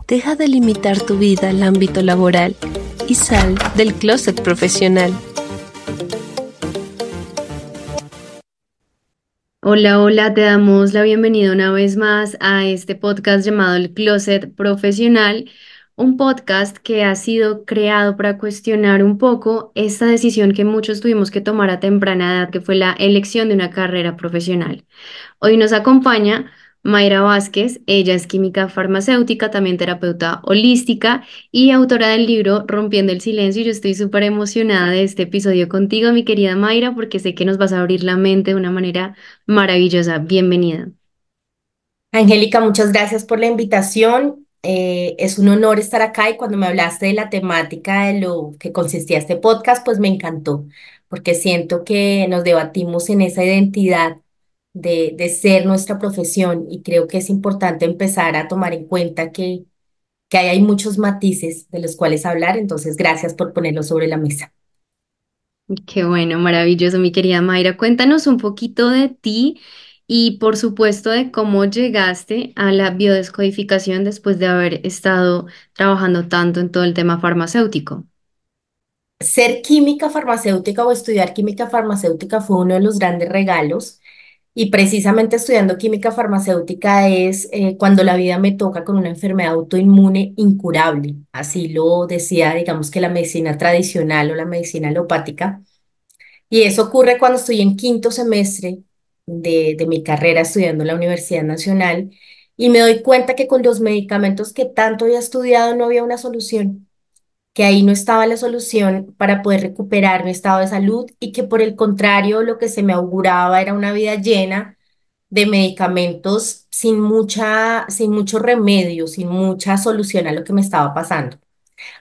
Deja de limitar tu vida al ámbito laboral y sal del closet profesional. Hola, hola, te damos la bienvenida una vez más a este podcast llamado El Closet Profesional, un podcast que ha sido creado para cuestionar un poco esta decisión que muchos tuvimos que tomar a temprana edad, que fue la elección de una carrera profesional. Hoy nos acompaña Mayra Vázquez, ella es química farmacéutica, también terapeuta holística y autora del libro Rompiendo el Silencio. Yo estoy súper emocionada de este episodio contigo, mi querida Mayra, porque sé que nos vas a abrir la mente de una manera maravillosa. Bienvenida. Angélica, muchas gracias por la invitación. Es un honor estar acá y cuando me hablaste de la temática de lo que consistía este podcast, pues me encantó, porque siento que nos debatimos en esa identidad de ser nuestra profesión y creo que es importante empezar a tomar en cuenta que ahí hay muchos matices de los cuales hablar, entonces gracias por ponerlo sobre la mesa. Qué bueno, maravilloso, mi querida Mayra. Cuéntanos un poquito de ti y por supuesto de cómo llegaste a la biodescodificación después de haber estado trabajando tanto en todo el tema farmacéutico. Ser química farmacéutica o estudiar química farmacéutica fue uno de los grandes regalos. Y precisamente estudiando química farmacéutica es cuando la vida me toca con una enfermedad autoinmune incurable. Así lo decía, digamos que la medicina tradicional o la medicina alopática. Y eso ocurre cuando estoy en quinto semestre de mi carrera estudiando en la Universidad Nacional y me doy cuenta que con los medicamentos que tanto había estudiado no había una solución, que ahí no estaba la solución para poder recuperar mi estado de salud y que por el contrario lo que se me auguraba era una vida llena de medicamentos sin mucho remedio, sin mucha solución a lo que me estaba pasando.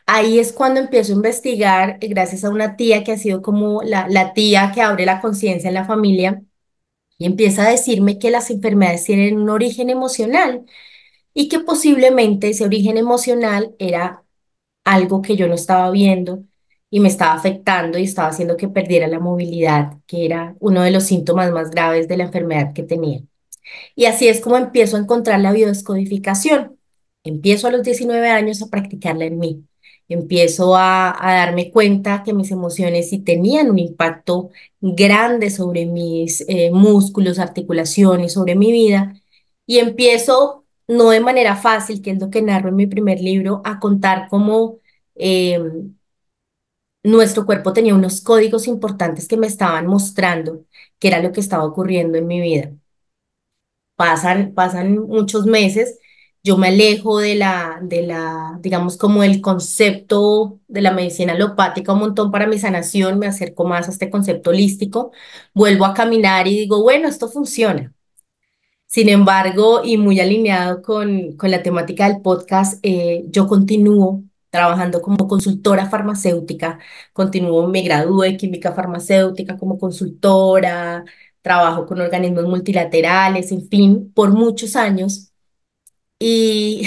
Ahí es cuando empiezo a investigar, gracias a una tía que ha sido como la tía que abre la conciencia en la familia y empieza a decirme que las enfermedades tienen un origen emocional y que posiblemente ese origen emocional era algo que yo no estaba viendo y me estaba afectando y estaba haciendo que perdiera la movilidad, que era uno de los síntomas más graves de la enfermedad que tenía. Y así es como empiezo a encontrar la biodescodificación. Empiezo a los 19 años a practicarla en mí. Empiezo a darme cuenta que mis emociones sí tenían un impacto grande sobre mis músculos, articulaciones, sobre mi vida. Y empiezo, no de manera fácil, que es lo que narro en mi primer libro, a contar cómo eh, nuestro cuerpo tenía unos códigos importantes que me estaban mostrando qué era lo que estaba ocurriendo en mi vida. Pasan muchos meses, yo me alejo digamos, como el concepto de la medicina alopática un montón para mi sanación, me acerco más a este concepto holístico, vuelvo a caminar y digo, bueno, esto funciona. Sin embargo, y muy alineado con la temática del podcast, yo continúo trabajando como consultora farmacéutica, continúo, me gradué de química farmacéutica como consultora, trabajo con organismos multilaterales, en fin, por muchos años. Y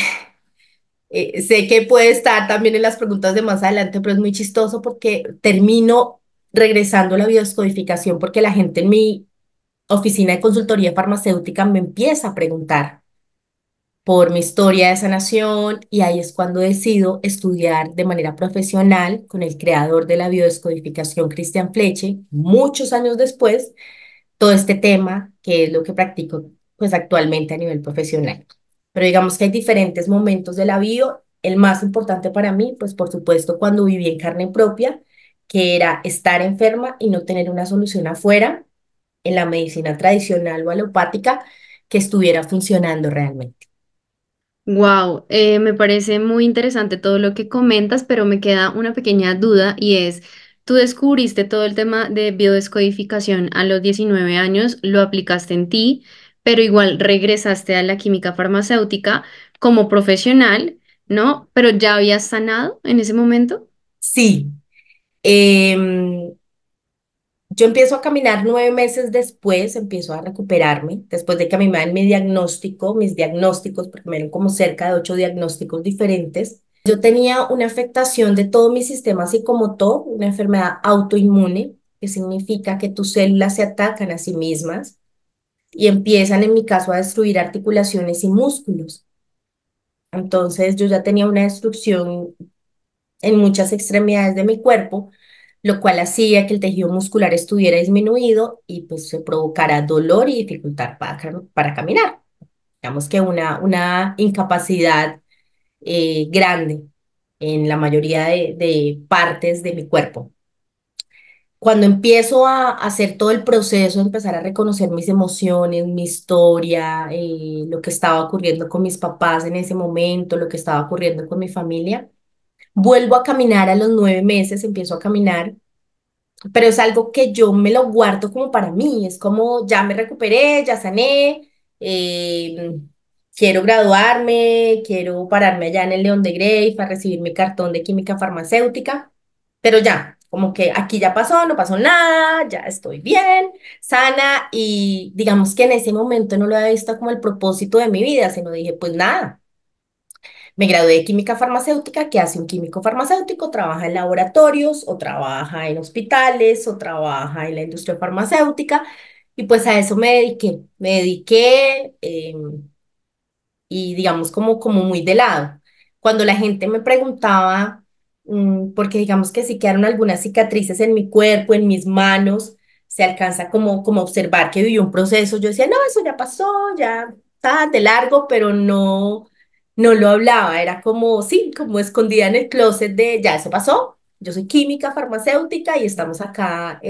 sé que puede estar también en las preguntas de más adelante, pero es muy chistoso porque termino regresando a la biodescodificación porque la gente en mi oficina de consultoría farmacéutica me empieza a preguntar por mi historia de sanación y ahí es cuando decido estudiar de manera profesional con el creador de la biodescodificación, Christian Fleche, muchos años después, todo este tema que es lo que practico pues actualmente a nivel profesional. Pero digamos que hay diferentes momentos de la bio, el más importante para mí, pues por supuesto cuando viví en carne propia, que era estar enferma y no tener una solución afuera en la medicina tradicional o alopática que estuviera funcionando realmente. Wow, me parece muy interesante todo lo que comentas, pero me queda una pequeña duda y es, tú descubriste todo el tema de biodescodificación a los 19 años, lo aplicaste en ti, pero igual regresaste a la química farmacéutica como profesional, ¿no? Pero ya habías sanado en ese momento. Sí, em, yo empiezo a caminar 9 meses después, empiezo a recuperarme, después de que a mí me dan mi diagnóstico, mis diagnósticos, porque me dieron como cerca de 8 diagnósticos diferentes. Yo tenía una afectación de todo mi sistema psicomotor, una enfermedad autoinmune, que significa que tus células se atacan a sí mismas y empiezan, en mi caso, a destruir articulaciones y músculos. Entonces yo ya tenía una destrucción en muchas extremidades de mi cuerpo, lo cual hacía que el tejido muscular estuviera disminuido y pues se provocara dolor y dificultad para caminar. Digamos que una incapacidad grande en la mayoría de partes de mi cuerpo. Cuando empiezo a hacer todo el proceso, empezar a reconocer mis emociones, mi historia, lo que estaba ocurriendo con mis papás en ese momento, lo que estaba ocurriendo con mi familia, vuelvo a caminar a los 9 meses, empiezo a caminar, pero es algo que yo me lo guardo como para mí, es como ya me recuperé, ya sané, eh, quiero graduarme, quiero pararme allá en el León de Grey a recibir mi cartón de química farmacéutica, pero ya, como que aquí ya pasó, no pasó nada, ya estoy bien, sana y digamos que en ese momento no lo había visto como el propósito de mi vida, sino dije, pues nada. Me gradué de química farmacéutica. ¿Qué hace un químico farmacéutico? Trabaja en laboratorios o trabaja en hospitales o trabaja en la industria farmacéutica. Y pues a eso me dediqué. Me dediqué y digamos como muy de lado. Cuando la gente me preguntaba, porque digamos que sí quedaron algunas cicatrices en mi cuerpo, en mis manos, se alcanza como a observar que viví un proceso. Yo decía, no, eso ya pasó, ya está de largo, pero no lo hablaba. Era como, sí, como escondida en el closet de, ya eso pasó. Yo soy química farmacéutica y estamos acá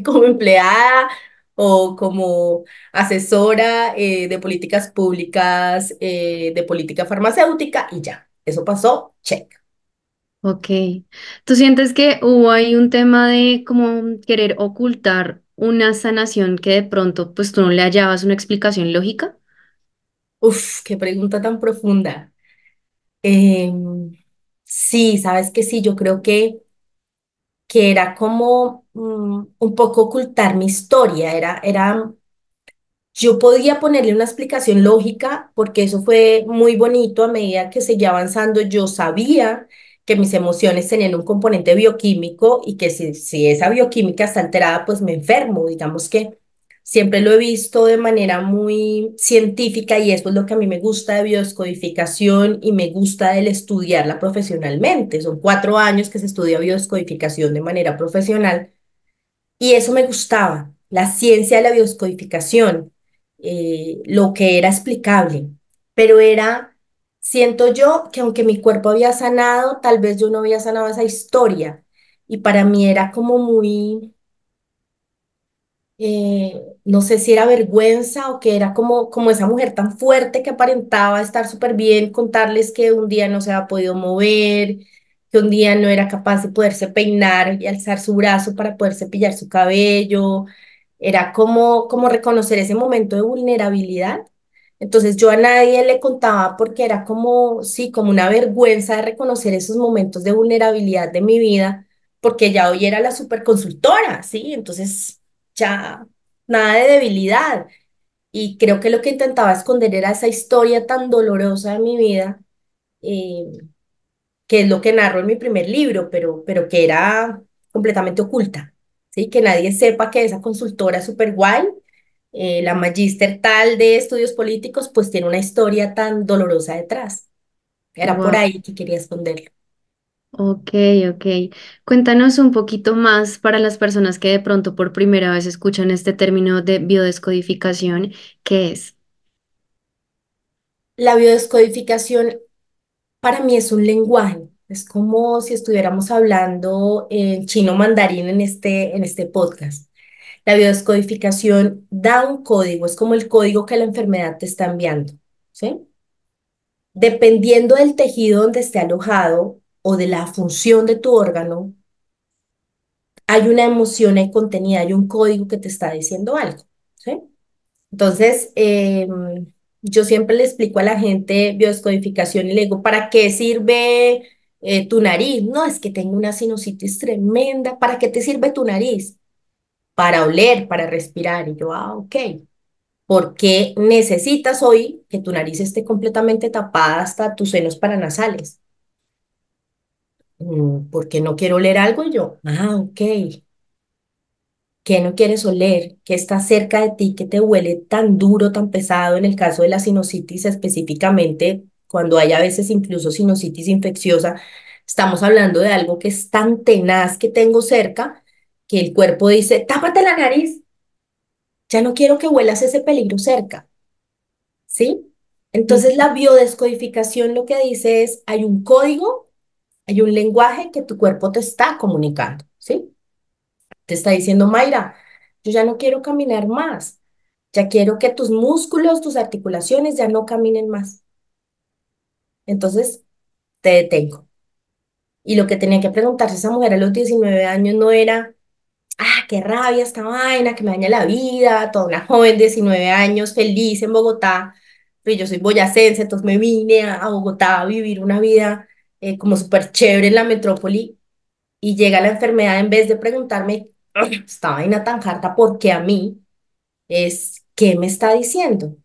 como empleada o como asesora de políticas públicas de política farmacéutica y ya, eso pasó, check. Ok. ¿Tú sientes que hubo ahí un tema de como querer ocultar una sanación que de pronto pues tú no le hallabas una explicación lógica? Uf, qué pregunta tan profunda. Em, sí, sabes que sí, yo creo que era como un poco ocultar mi historia, era yo podía ponerle una explicación lógica porque eso fue muy bonito a medida que seguía avanzando. Yo sabía que mis emociones tenían un componente bioquímico y que si esa bioquímica está alterada, pues me enfermo. Digamos que siempre lo he visto de manera muy científica y eso es lo que a mí me gusta de biodescodificación y me gusta del estudiarla profesionalmente. Son 4 años que se estudia biodescodificación de manera profesional y eso me gustaba, la ciencia de la bioscodificación, lo que era explicable, pero era, siento yo, que aunque mi cuerpo había sanado, tal vez yo no había sanado esa historia. Y para mí era como muy, no sé si era vergüenza o que era como esa mujer tan fuerte que aparentaba estar súper bien, contarles que un día no se había podido mover, que un día no era capaz de poderse peinar y alzar su brazo para poder cepillar su cabello. Era como reconocer ese momento de vulnerabilidad. Entonces yo a nadie le contaba porque era como, sí, como una vergüenza de reconocer esos momentos de vulnerabilidad de mi vida, porque ya hoy era la superconsultora, ¿sí? Entonces ya nada de debilidad. Y creo que lo que intentaba esconder era esa historia tan dolorosa de mi vida, eh, que es lo que narro en mi primer libro, pero que era completamente oculta, ¿sí? Que nadie sepa que esa consultora super guay, la magíster tal de estudios políticos, pues tiene una historia tan dolorosa detrás. Era por Wow. ahí que quería esconderlo. Ok, ok. Cuéntanos un poquito más para las personas que de pronto por primera vez escuchan este término de biodescodificación, ¿qué es? La biodescodificación para mí es un lenguaje. Es como si estuviéramos hablando en chino mandarín en este podcast. La biodescodificación da un código, es como el código que la enfermedad te está enviando, ¿sí? Dependiendo del tejido donde esté alojado o de la función de tu órgano, hay una emoción ahí contenida, hay un código que te está diciendo algo, ¿sí? Entonces, yo siempre le explico a la gente biodescodificación y le digo, ¿para qué sirve tu nariz? No, es que tengo una sinusitis tremenda. ¿Para qué te sirve tu nariz? Para oler, para respirar. Y yo, ok. ¿Por qué necesitas hoy que tu nariz esté completamente tapada hasta tus senos paranasales? Porque no quiero oler algo y yo, ok. ¿Qué no quieres oler? ¿Qué está cerca de ti que te huele tan duro, tan pesado? En el caso de la sinusitis específicamente, cuando hay a veces incluso sinusitis infecciosa, estamos hablando de algo que es tan tenaz que tengo cerca que el cuerpo dice, tápate la nariz, ya no quiero que huelas ese peligro cerca, ¿sí? Entonces la biodescodificación lo que dice es, hay un código, hay un lenguaje que tu cuerpo te está comunicando, ¿sí? Te está diciendo, Mayra, yo ya no quiero caminar más, ya quiero que tus músculos, tus articulaciones ya no caminen más. Entonces te detengo. Y lo que tenía que preguntarse esa mujer a los 19 años no era, qué rabia esta vaina, que me daña la vida, toda una joven de 19 años feliz en Bogotá, pero yo soy boyacense, entonces me vine a Bogotá a vivir una vida como súper chévere en la metrópoli y llega la enfermedad en vez de preguntarme, "Ugh, esta vaina tan harta, ¿por qué a mí?" Es, ¿qué me está diciendo?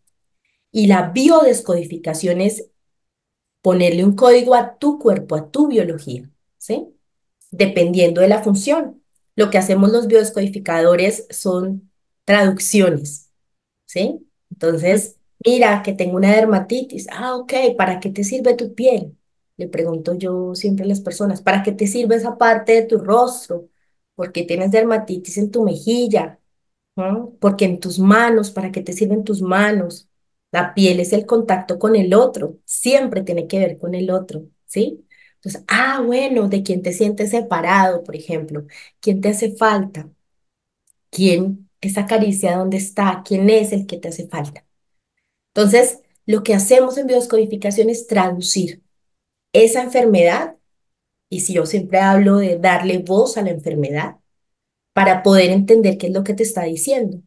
Y la biodescodificación es ponerle un código a tu cuerpo, a tu biología, ¿sí? Dependiendo de la función. Lo que hacemos los biodescodificadores son traducciones, ¿sí? Entonces, mira que tengo una dermatitis. Ah, ok, ¿para qué te sirve tu piel? Le pregunto yo siempre a las personas, ¿para qué te sirve esa parte de tu rostro? ¿Por qué tienes dermatitis en tu mejilla? ¿No? Porque en tus manos, ¿para qué te sirven tus manos? La piel es el contacto con el otro, siempre tiene que ver con el otro, ¿sí? Entonces, bueno, ¿de quién te sientes separado, por ejemplo? ¿Quién te hace falta? ¿Quién, esa caricia, dónde está? ¿Quién es el que te hace falta? Entonces, lo que hacemos en biodescodificación es traducir esa enfermedad, y si yo siempre hablo de darle voz a la enfermedad, para poder entender qué es lo que te está diciendo.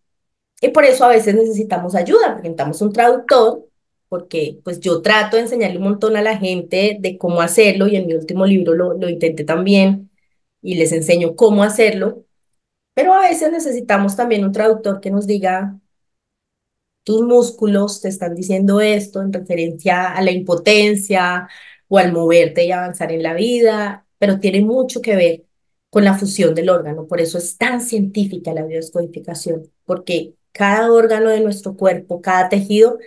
Y por eso a veces necesitamos ayuda, porque necesitamos un traductor, porque pues yo trato de enseñarle un montón a la gente de cómo hacerlo y en mi último libro lo intenté también y les enseño cómo hacerlo, pero a veces necesitamos también un traductor que nos diga, tus músculos te están diciendo esto en referencia a la impotencia o al moverte y avanzar en la vida, pero tiene mucho que ver con la fusión del órgano. Por eso es tan científica la biodescodificación, porque cada órgano de nuestro cuerpo, cada tejido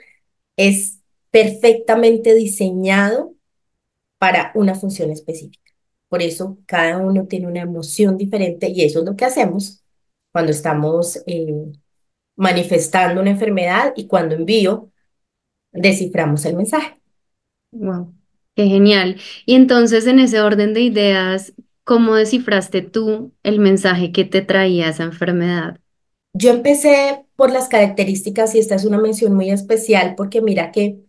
es perfectamente diseñado para una función específica. Por eso cada uno tiene una emoción diferente y eso es lo que hacemos cuando estamos manifestando una enfermedad y cuando envío, desciframos el mensaje. Wow, qué genial. Y entonces, en ese orden de ideas, ¿cómo descifraste tú el mensaje que te traía esa enfermedad? Yo empecé por las características y esta es una mención muy especial porque mira que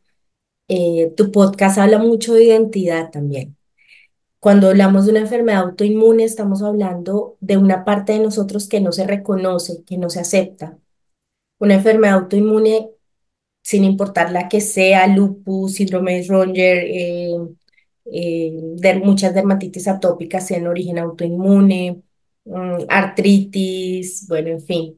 tu podcast habla mucho de identidad también. Cuando hablamos de una enfermedad autoinmune, estamos hablando de una parte de nosotros que no se reconoce, que no se acepta. Una enfermedad autoinmune, sin importar la que sea, lupus, síndrome de Sjögren, muchas dermatitis atópicas en origen autoinmune, artritis, bueno, en fin,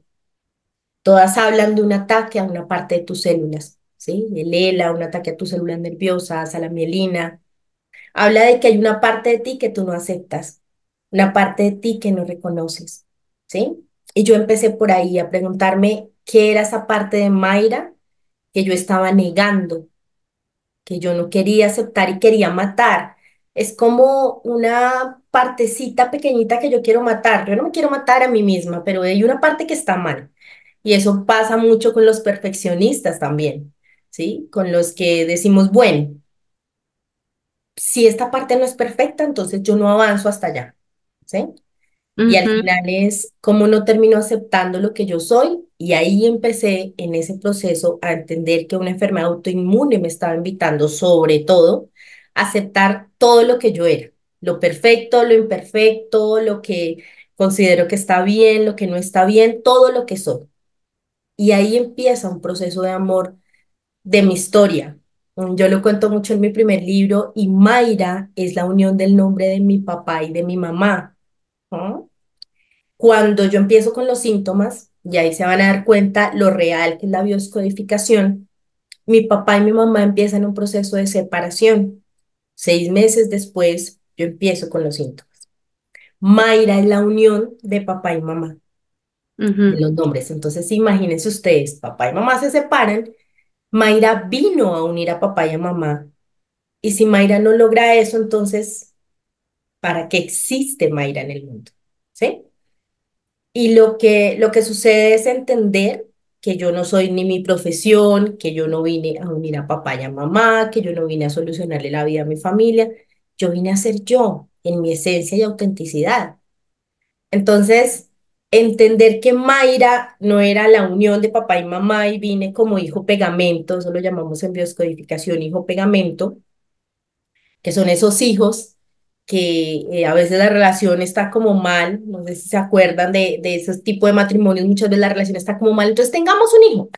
todas hablan de un ataque a una parte de tus células, ¿sí? El ELA, un ataque a tus células nerviosas, a la mielina. Habla de que hay una parte de ti que tú no aceptas, una parte de ti que no reconoces, ¿sí? Y yo empecé por ahí a preguntarme qué era esa parte de Mayra que yo estaba negando, que yo no quería aceptar y quería matar. Es como una partecita pequeñita que yo quiero matar. Yo no me quiero matar a mí misma, pero hay una parte que está mal. Y eso pasa mucho con los perfeccionistas también, ¿sí? Con los que decimos, bueno, si esta parte no es perfecta, entonces yo no avanzo hasta allá, ¿sí? Y al Ujú. final es como no termino aceptando lo que yo soy y ahí empecé en ese proceso a entender que una enfermedad autoinmune me estaba invitando sobre todo a aceptar todo lo que yo era, lo perfecto, lo imperfecto, lo que considero que está bien, lo que no está bien, todo lo que soy. Y ahí empieza un proceso de amor de mi historia. Yo lo cuento mucho en mi primer libro y Mayra es la unión del nombre de mi papá y de mi mamá. ¿No? Cuando yo empiezo con los síntomas, y ahí se van a dar cuenta lo real que es la bioscodificación, mi papá y mi mamá empiezan un proceso de separación. 6 meses después, yo empiezo con los síntomas. Mayra es la unión de papá y mamá, de Ujú. los nombres. Entonces, imagínense ustedes, papá y mamá se separan, Mayra vino a unir a papá y a mamá Y si Mayra no logra eso, entonces, ¿para qué existe Mayra en el mundo? ¿Sí? Y lo que sucede es entender que yo no soy ni mi profesión, que yo no vine a unir a papá y a mamá, que yo no vine a solucionarle la vida a mi familia, yo vine a ser yo, en mi esencia y autenticidad. Entonces, entender que Mayra no era la unión de papá y mamá y vine como hijo pegamento, eso lo llamamos en bioscodificación hijo pegamento, que son esos hijos que a veces la relación está como mal, no sé si se acuerdan de esos tipos de matrimonios, muchas veces la relación está como mal, entonces tengamos un hijo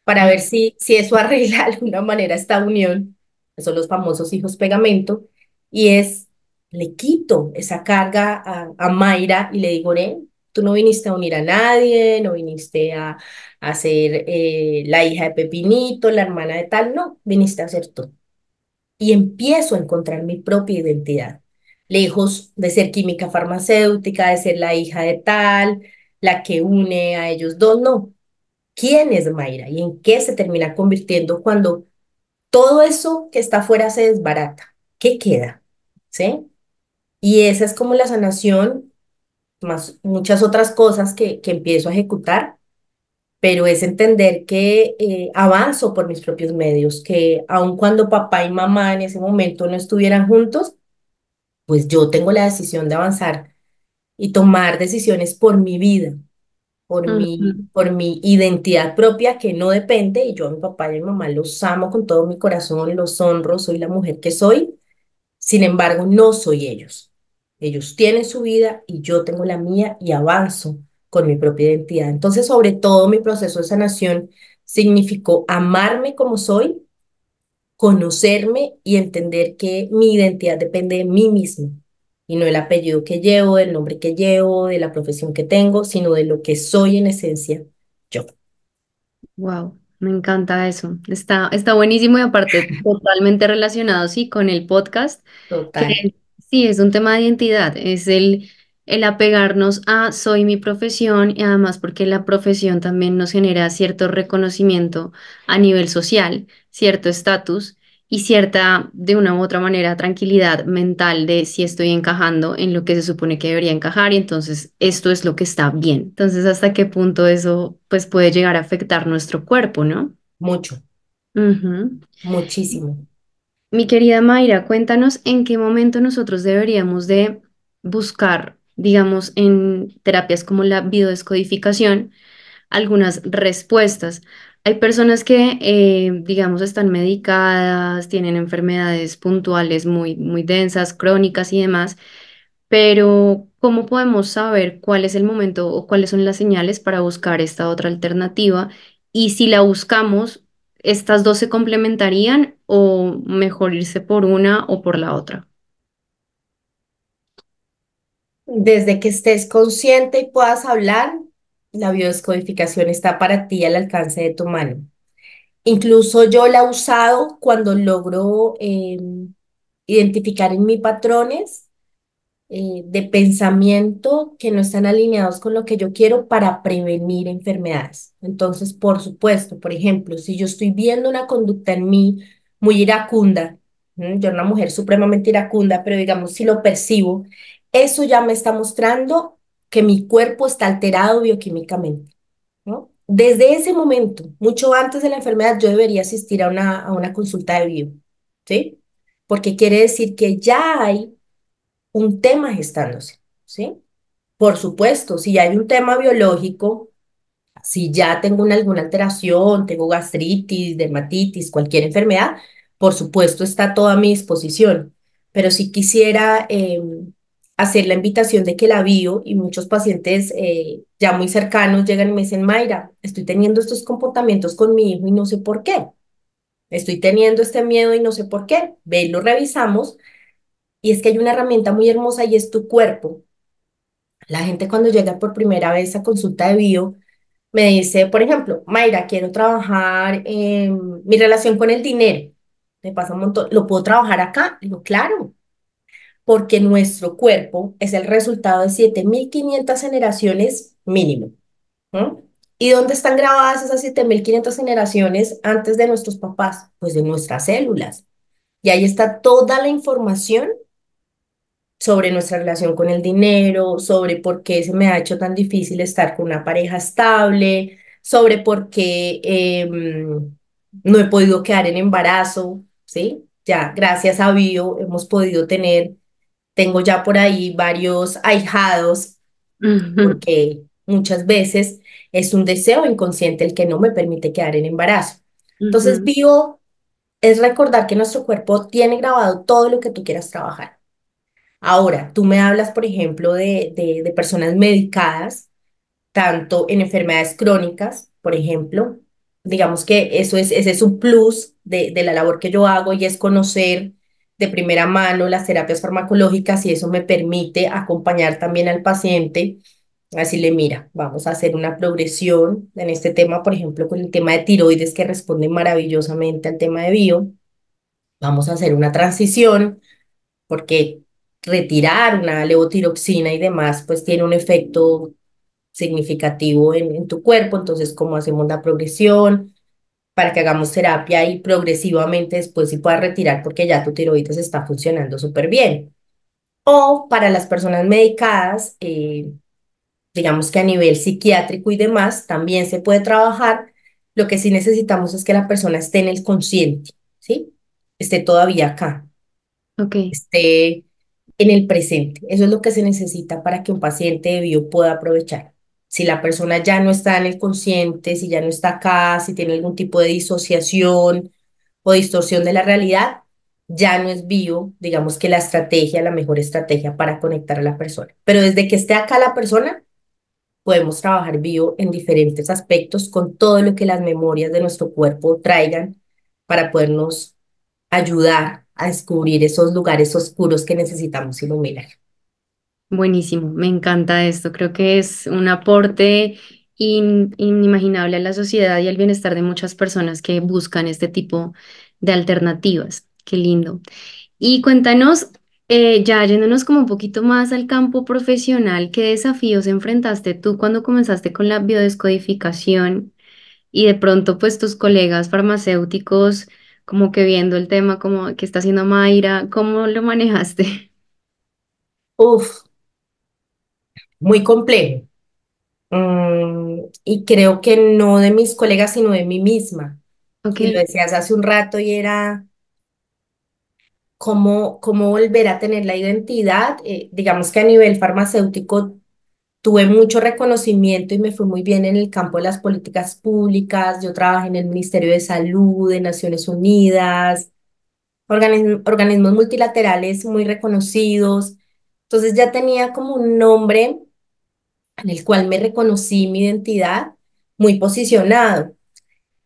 para ver si eso arregla de alguna manera esta unión, que son los famosos hijos pegamento, y le quito esa carga a Mayra y le digo, tú no viniste a unir a nadie, no viniste a ser la hija de Pepinito, la hermana de tal, no, viniste a ser tú y empiezo a encontrar mi propia identidad, lejos de ser química farmacéutica, de ser la hija de tal, la que une a ellos dos, no. ¿Quién es Mayra y en qué se termina convirtiendo cuando todo eso que está afuera se desbarata? ¿Qué queda? ¿Sí? Y esa es como la sanación, más muchas otras cosas que empiezo a ejecutar, pero es entender que avanzo por mis propios medios, que aun cuando papá y mamá en ese momento no estuvieran juntos, pues yo tengo la decisión de avanzar y tomar decisiones por mi vida, Ujú. por mi identidad propia que no depende, y yo a mi papá y a mi mamá los amo con todo mi corazón, los honro, soy la mujer que soy, sin embargo, no soy ellos. Ellos tienen su vida y yo tengo la mía y avanzo con mi propia identidad. Entonces, sobre todo, mi proceso de sanación significó amarme como soy, conocerme y entender que mi identidad depende de mí mismo y no del apellido que llevo, del nombre que llevo, de la profesión que tengo, sino de lo que soy en esencia yo. Wow, me encanta eso. Está buenísimo y aparte totalmente relacionado, sí, con el podcast, que Total. sí, es un tema de identidad, es el apegarnos a soy mi profesión y además porque la profesión también nos genera cierto reconocimiento a nivel social, cierto estatus y cierta, de una u otra manera, tranquilidad mental de si estoy encajando en lo que se supone que debería encajar y entonces esto es lo que está bien. Entonces, ¿hasta qué punto eso pues puede llegar a afectar nuestro cuerpo, ¿no? Mucho, Ujú. muchísimo. Mi querida Mayra, cuéntanos en qué momento nosotros deberíamos de buscar, digamos, en terapias como la biodescodificación, algunas respuestas. Hay personas que, digamos, están medicadas, tienen enfermedades puntuales muy densas, crónicas y demás, pero ¿cómo podemos saber cuál es el momento o cuáles son las señales para buscar esta otra alternativa? Y si la buscamos, ¿estas dos se complementarían o mejor irse por una o por la otra? Desde que estés consciente y puedas hablar, la biodescodificación está para ti al alcance de tu mano. Incluso yo la he usado cuando logro identificar en mí patrones de pensamiento que no están alineados con lo que yo quiero para prevenir enfermedades. Entonces, por supuesto, por ejemplo, si yo estoy viendo una conducta en mí muy iracunda, yo era una mujer supremamente iracunda, pero digamos, si lo percibo, eso ya me está mostrando que mi cuerpo está alterado bioquímicamente, ¿no? Desde ese momento, mucho antes de la enfermedad, yo debería asistir a una consulta de bio, ¿sí? Porque quiere decir que ya hay un tema gestándose, ¿sí? Por supuesto, si hay un tema biológico, si ya tengo alguna alteración, tengo gastritis, dermatitis, cualquier enfermedad, por supuesto está toda a mi disposición. Pero si quisiera hacer la invitación de que la bio y muchos pacientes ya muy cercanos llegan y me dicen, Mayra, estoy teniendo estos comportamientos con mi hijo y no sé por qué. Estoy teniendo este miedo y no sé por qué. Ve y lo revisamos. Y es que hay una herramienta muy hermosa y es tu cuerpo. La gente cuando llega por primera vez a consulta de bio me dice, por ejemplo, Mayra, quiero trabajar en mi relación con el dinero. Me pasa un montón, ¿lo puedo trabajar acá? Digo, claro, porque nuestro cuerpo es el resultado de 7.500 generaciones mínimo. ¿No? ¿Y dónde están grabadas esas 7.500 generaciones antes de nuestros papás? Pues de nuestras células. Y ahí está toda la información sobre nuestra relación con el dinero, sobre por qué se me ha hecho tan difícil estar con una pareja estable, sobre por qué no he podido quedar en embarazo, ¿sí? Ya, gracias a Bio hemos podido tener, tengo ya por ahí varios ahijados, Ujú, porque muchas veces es un deseo inconsciente el que no me permite quedar en embarazo. Entonces, ujú, Bio es recordar que nuestro cuerpo tiene grabado todo lo que tú quieras trabajar. Ahora, tú me hablas, por ejemplo, de personas medicadas, tanto en enfermedades crónicas, por ejemplo. Digamos que ese es un plus de la labor que yo hago y es conocer de primera mano las terapias farmacológicas y eso me permite acompañar también al paciente, a decirle, mira, vamos a hacer una progresión en este tema, por ejemplo, con el tema de tiroides que responde maravillosamente al tema de bio. Vamos a hacer una transición porque retirar una levotiroxina y demás, pues tiene un efecto significativo en tu cuerpo. Entonces, ¿cómo hacemos la progresión para que hagamos terapia y progresivamente después sí puedas retirar porque ya tu tiroides está funcionando súper bien? O para las personas medicadas, digamos que a nivel psiquiátrico y demás, también se puede trabajar. Lo que sí necesitamos es que la persona esté en el consciente, ¿sí? Esté todavía acá, ok, esté en el presente. Eso es lo que se necesita para que un paciente de bio pueda aprovechar. Si la persona ya no está en el consciente, si ya no está acá, si tiene algún tipo de disociación o distorsión de la realidad, ya no es bio, digamos que la estrategia, la mejor estrategia para conectar a la persona. Pero desde que esté acá la persona, podemos trabajar bio en diferentes aspectos con todo lo que las memorias de nuestro cuerpo traigan para podernos ayudar a descubrir esos lugares oscuros que necesitamos iluminar. buenísimo, me encanta esto. Creo que es un aporte inimaginable a la sociedad y al bienestar de muchas personas que buscan este tipo de alternativas. Qué lindo. Y cuéntanos, ya yéndonos como un poquito más al campo profesional, ¿qué desafíos enfrentaste tú cuando comenzaste con la biodescodificación y de pronto pues tus colegas farmacéuticos como que viendo el tema como que está haciendo Mayra, ¿cómo lo manejaste? Uf, muy complejo. Y creo que no de mis colegas, sino de mí misma. Ok, Y lo decías hace un rato y era cómo volver a tener la identidad. Digamos que a nivel farmacéutico tuve mucho reconocimiento y me fue muy bien en el campo de las políticas públicas. Yo trabajé en el Ministerio de Salud de Naciones Unidas, organismos multilaterales muy reconocidos. Entonces ya tenía como un nombre en el cual me reconocí mi identidad muy posicionado.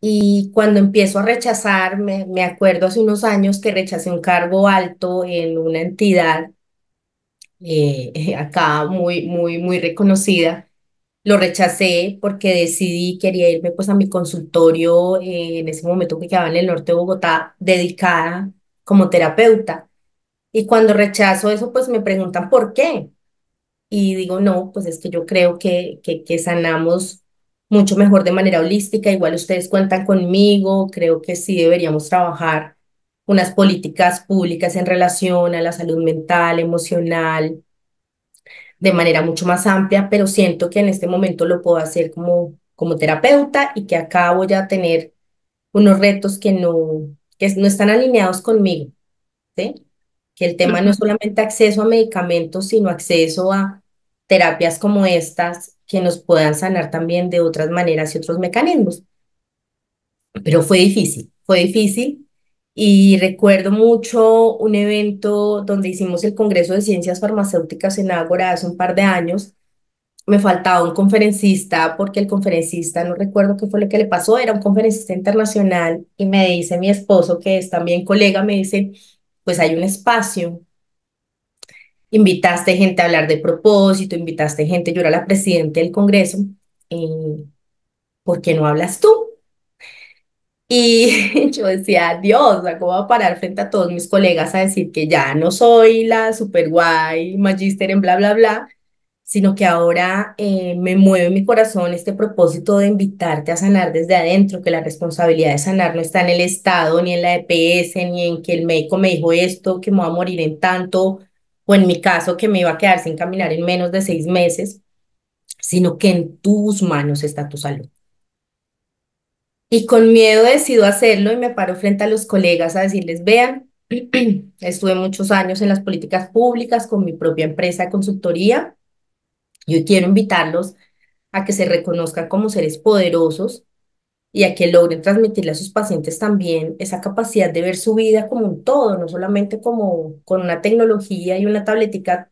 Y cuando empiezo a rechazar, me acuerdo hace unos años que rechacé un cargo alto en una entidad acá muy reconocida. Lo rechacé porque decidí, quería irme pues a mi consultorio en ese momento que quedaba en el norte de Bogotá, dedicada como terapeuta. Y cuando rechazo eso, pues me preguntan por qué. Y digo, no, pues es que yo creo que sanamos mucho mejor de manera holística. Igual ustedes cuentan conmigo, creo que sí deberíamos trabajar unas políticas públicas en relación a la salud mental, emocional, de manera mucho más amplia, pero siento que en este momento lo puedo hacer como terapeuta y que acá voy a tener unos retos que no están alineados conmigo, ¿sí? Que el tema no es ujú, solamente acceso a medicamentos, sino acceso a terapias como estas que nos puedan sanar también de otras maneras y otros mecanismos. Pero fue difícil. Y recuerdo mucho un evento donde hicimos el Congreso de Ciencias Farmacéuticas en Ágora hace un par de años. Me faltaba un conferencista porque el conferencista, no recuerdo qué fue lo que le pasó, era un conferencista internacional y me dice mi esposo, que es también colega, me dice, pues hay un espacio. Invitaste gente a hablar de propósito, invitaste gente, yo era la presidenta del Congreso, eh, ¿por qué no hablas tú? Y yo decía, Dios, o sea, ¿cómo voy a parar frente a todos mis colegas a decir que ya no soy la super guay magíster en bla, bla, bla? sino que ahora me mueve en mi corazón este propósito de invitarte a sanar desde adentro, que la responsabilidad de sanar no está en el Estado, ni en la EPS, ni en que el médico me dijo esto, que me voy a morir en tanto, o en mi caso, que me iba a quedar sin caminar en menos de 6 meses, sino que en tus manos está tu salud. Y con miedo decido hacerlo y me paro frente a los colegas a decirles, vean, estuve muchos años en las políticas públicas con mi propia empresa de consultoría. Yo quiero invitarlos a que se reconozcan como seres poderosos y a que logren transmitirle a sus pacientes también esa capacidad de ver su vida como un todo, no solamente como con una tecnología y una tabletica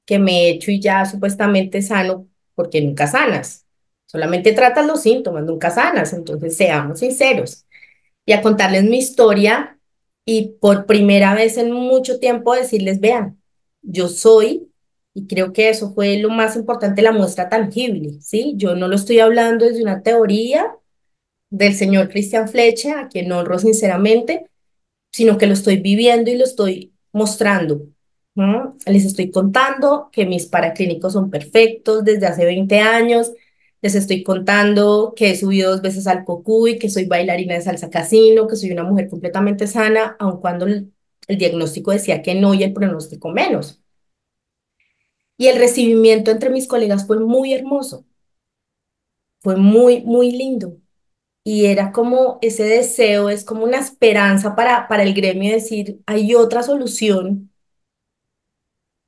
que me he hecho y ya supuestamente sano, porque nunca sanas. Solamente tratas los síntomas, nunca sanas. Entonces, seamos sinceros y a contarles mi historia y por primera vez en mucho tiempo decirles, vean, yo soy, y creo que eso fue lo más importante, la muestra tangible, ¿sí? Yo no lo estoy hablando desde una teoría del señor Christian Fleche, a quien honro sinceramente, sino que lo estoy viviendo y lo estoy mostrando. ¿No? Les estoy contando que mis paraclínicos son perfectos desde hace 20 años. Les estoy contando que he subido 2 veces al Cocuy, que soy bailarina de salsa casino, que soy una mujer completamente sana, aun cuando el diagnóstico decía que no y el pronóstico menos. Y el recibimiento entre mis colegas fue muy hermoso, fue muy, muy lindo. Y era como ese deseo, es como una esperanza para el gremio decir, hay otra solución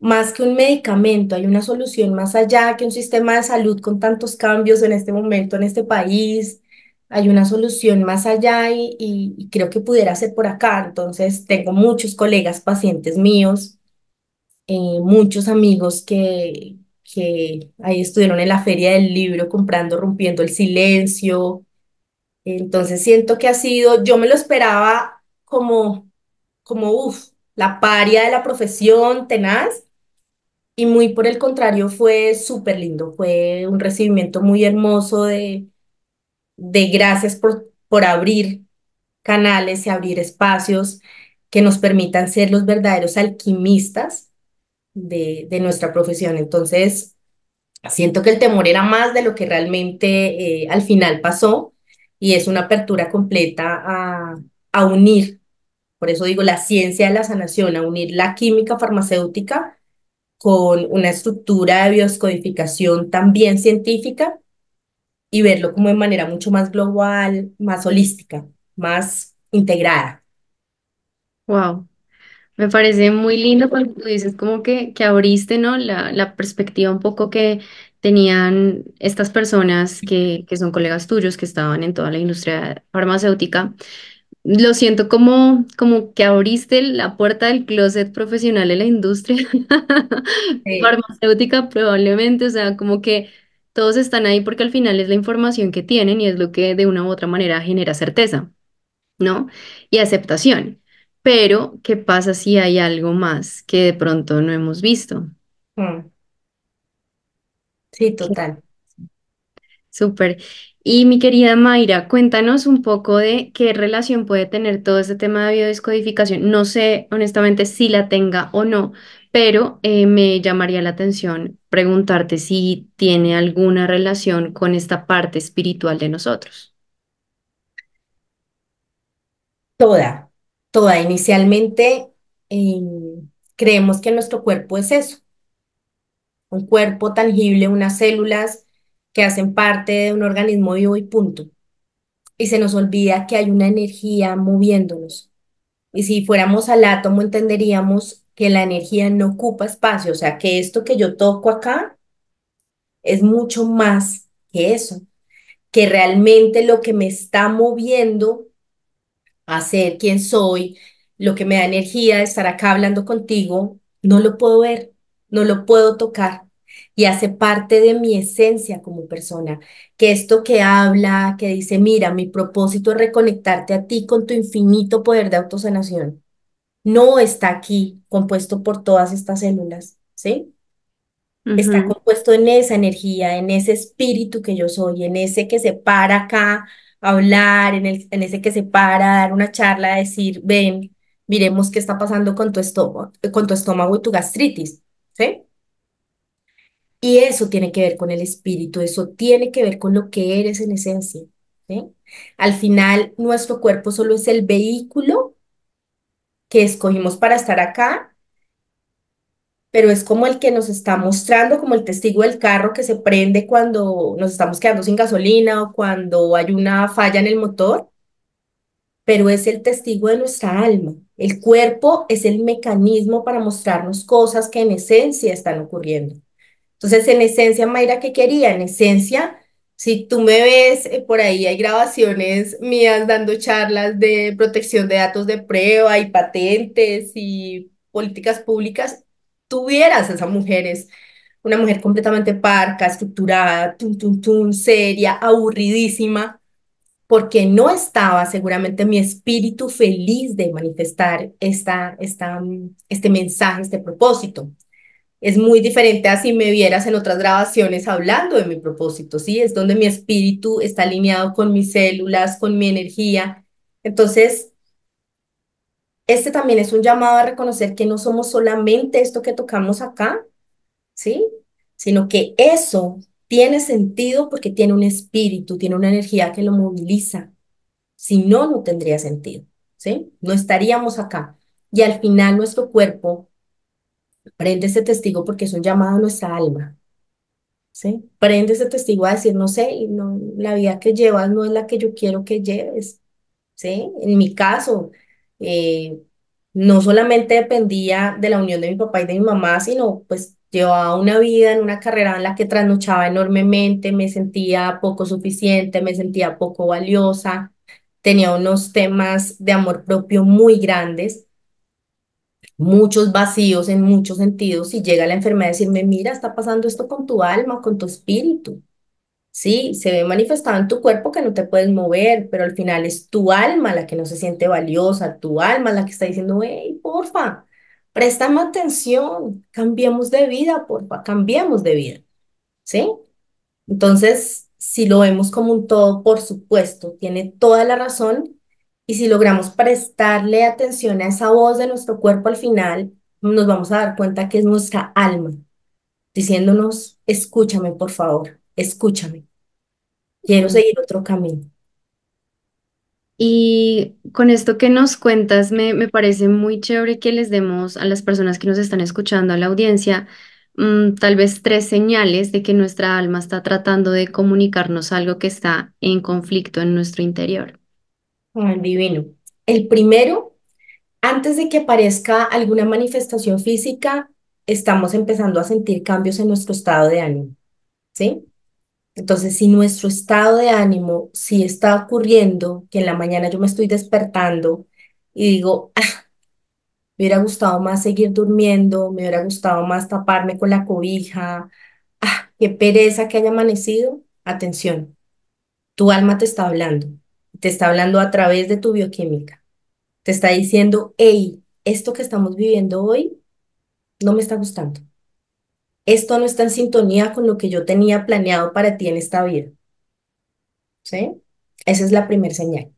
más que un medicamento, hay una solución más allá que un sistema de salud con tantos cambios en este momento en este país. Hay una solución más allá y creo que pudiera ser por acá. Entonces, tengo muchos colegas, pacientes míos, muchos amigos que ahí estuvieron en la feria del libro comprando, rompiendo el silencio. Entonces, siento que ha sido, yo me lo esperaba uff, la paria de la profesión, tenaz. Y muy por el contrario, fue súper lindo, fue un recibimiento muy hermoso de gracias por abrir canales y abrir espacios que nos permitan ser los verdaderos alquimistas de nuestra profesión. Entonces, siento que el temor era más de lo que realmente al final pasó y es una apertura completa a unir, por eso digo la ciencia de la sanación, a unir la química farmacéutica con una estructura de bioscodificación también científica y verlo como de manera mucho más global, más holística, más integrada. Wow. Me parece muy lindo cuando tú dices como que abriste, ¿no? La perspectiva un poco que tenían estas personas que son colegas tuyos, que estaban en toda la industria farmacéutica. Lo siento como que abriste la puerta del closet profesional en la industria Sí. farmacéutica probablemente, o sea, como que todos están ahí porque al final es la información que tienen y es lo que de una u otra manera genera certeza, ¿no? Y aceptación. Pero, ¿qué pasa si hay algo más que de pronto no hemos visto? Mm, sí, total. Súper. Y mi querida Mayra, cuéntanos un poco de qué relación puede tener todo este tema de biodescodificación. No sé honestamente si la tenga o no, pero me llamaría la atención preguntarte si tiene alguna relación con esta parte espiritual de nosotros. Toda, toda. Inicialmente creemos que nuestro cuerpo es eso, un cuerpo tangible, unas células que hacen parte de un organismo vivo y punto. Y se nos olvida que hay una energía moviéndonos. Y si fuéramos al átomo, entenderíamos que la energía no ocupa espacio, o sea, que esto que yo toco acá es mucho más que eso, que realmente lo que me está moviendo a ser quien soy, lo que me da energía de estar acá hablando contigo, no lo puedo ver, no lo puedo tocar. Y hace parte de mi esencia como persona, que esto que habla, que dice, mira, mi propósito es reconectarte a ti con tu infinito poder de autosanación no está aquí compuesto por todas estas células, ¿sí? Está Ujú. compuesto en esa energía, en ese espíritu que yo soy, en ese que se para acá a hablar, en ese que se para a dar una charla, a decir, ven, miremos qué está pasando con tu estómago y tu gastritis, ¿sí? Y eso tiene que ver con el espíritu, eso tiene que ver con lo que eres en esencia, ¿sí? Al final, nuestro cuerpo solo es el vehículo que escogimos para estar acá, pero es como el que nos está mostrando, como el testigo del carro que se prende cuando nos estamos quedando sin gasolina o cuando hay una falla en el motor, pero es el testigo de nuestra alma. El cuerpo es el mecanismo para mostrarnos cosas que en esencia están ocurriendo. Entonces, en esencia, Mayra, ¿qué quería? En esencia, si tú me ves por ahí, hay grabaciones mías dando charlas de protección de datos de prueba y patentes y políticas públicas, tuvieras esa mujer, es una mujer completamente parca, estructurada, seria, aburridísima, porque no estaba seguramente mi espíritu feliz de manifestar este mensaje, este propósito. Es muy diferente a si me vieras en otras grabaciones hablando de mi propósito, ¿sí? Es donde mi espíritu está alineado con mis células, con mi energía. Entonces, este también es un llamado a reconocer que no somos solamente esto que tocamos acá, ¿sí? Sino que eso tiene sentido porque tiene un espíritu, tiene una energía que lo moviliza. Si no, no tendría sentido, ¿sí? No estaríamos acá. Y al final nuestro cuerpo prende ese testigo porque es un llamado a nuestra alma. ¿Sí? Prende ese testigo a decir, no sé, no, la vida que llevas no es la que yo quiero que lleves, ¿sí? En mi caso, eh, no solamente dependía de la unión de mi papá y de mi mamá, sino pues llevaba una vida en una carrera en la que trasnochaba enormemente, me sentía poco suficiente, me sentía poco valiosa, tenía unos temas de amor propio muy grandes, muchos vacíos en muchos sentidos y llega la enfermedad a decirme, mira, está pasando esto con tu alma, con tu espíritu. Sí, se ve manifestado en tu cuerpo que no te puedes mover, pero al final es tu alma la que no se siente valiosa, tu alma la que está diciendo, hey, porfa, préstame atención, cambiemos de vida, porfa, cambiemos de vida, ¿sí? Entonces, si lo vemos como un todo, por supuesto, tiene toda la razón. Y si logramos prestarle atención a esa voz de nuestro cuerpo al final, nos vamos a dar cuenta que es nuestra alma diciéndonos, escúchame, por favor, escúchame, quiero Mm. seguir otro camino. Y con esto que nos cuentas, me parece muy chévere que les demos a las personas que nos están escuchando, a la audiencia, tal vez tres señales de que nuestra alma está tratando de comunicarnos algo que está en conflicto en nuestro interior. Ay, divino. El primero, antes de que aparezca alguna manifestación física, estamos empezando a sentir cambios en nuestro estado de ánimo, ¿sí? Entonces, si nuestro estado de ánimo, si está ocurriendo, que en la mañana yo me estoy despertando y digo, "Ah, me hubiera gustado más seguir durmiendo, me hubiera gustado más taparme con la cobija, ah, qué pereza que haya amanecido", atención, tu alma te está hablando a través de tu bioquímica, te está diciendo, hey, esto que estamos viviendo hoy no me está gustando, esto no está en sintonía con lo que yo tenía planeado para ti en esta vida, ¿sí? Esa es la primera señal.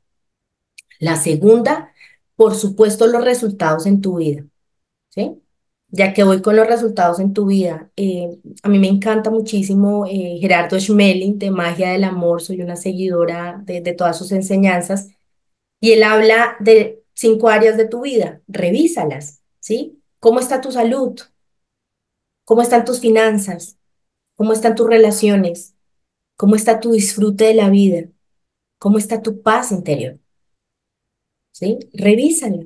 La segunda, por supuesto, los resultados en tu vida, ¿sí? Ya que voy con los resultados en tu vida, a mí me encanta muchísimo Gerardo Schmeling de Magia del Amor, soy una seguidora de todas sus enseñanzas, y él habla de 5 áreas de tu vida, revísalas, ¿sí? ¿Cómo está tu salud? ¿Cómo están tus finanzas? ¿Cómo están tus relaciones? ¿Cómo está tu disfrute de la vida? ¿Cómo está tu paz interior? ¿Sí? Revísala.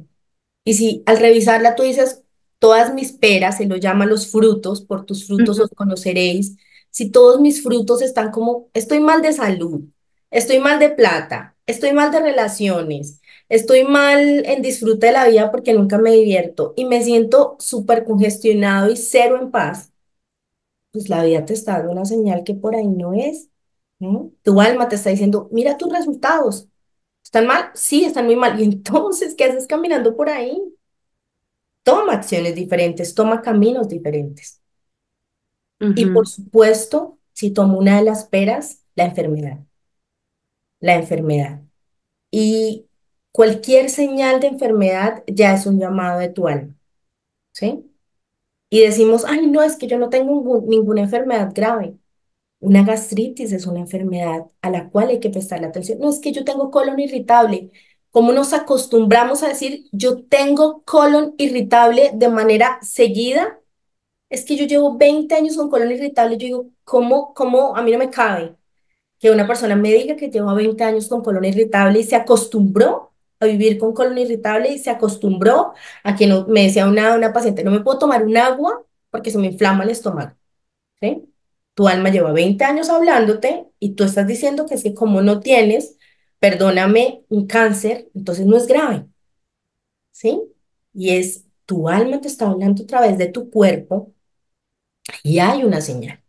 Y si al revisarla tú dices, todas mis peras, se lo llama los frutos, por tus frutos Ujú. os conoceréis, si todos mis frutos están como, estoy mal de salud, estoy mal de plata, estoy mal de relaciones, estoy mal en disfrute de la vida porque nunca me divierto y me siento súper congestionado y cero en paz, pues la vida te está dando una señal que por ahí no es, ¿no? Tu alma te está diciendo, mira tus resultados, ¿están mal? Sí, están muy mal. Y entonces, ¿qué haces caminando por ahí? Toma acciones diferentes, toma caminos diferentes. Y por Ujú. supuesto, si tomo una de las peras, la enfermedad, la enfermedad. Y cualquier señal de enfermedad ya es un llamado de tu alma, ¿sí? y decimos, ay, no, es que yo no tengo ninguna enfermedad grave. Una gastritis es una enfermedad a la cual hay que prestarle atención. No, es que yo tengo colon irritable. ¿Cómo nos acostumbramos a decir, yo tengo colon irritable de manera seguida? Es que yo llevo 20 años con colon irritable. Yo digo, ¿cómo? A mí no me cabe que una persona me diga que lleva 20 años con colon irritable y se acostumbró a vivir con colon irritable y se acostumbró a que no, me decía una paciente, no me puedo tomar un agua porque se me inflama el estómago. ¿Sí? Tu alma lleva 20 años hablándote y tú estás diciendo que es que como no tienes, perdóname, un cáncer, entonces no es grave, ¿sí? Y es tu alma te está hablando a través de tu cuerpo y hay una señal,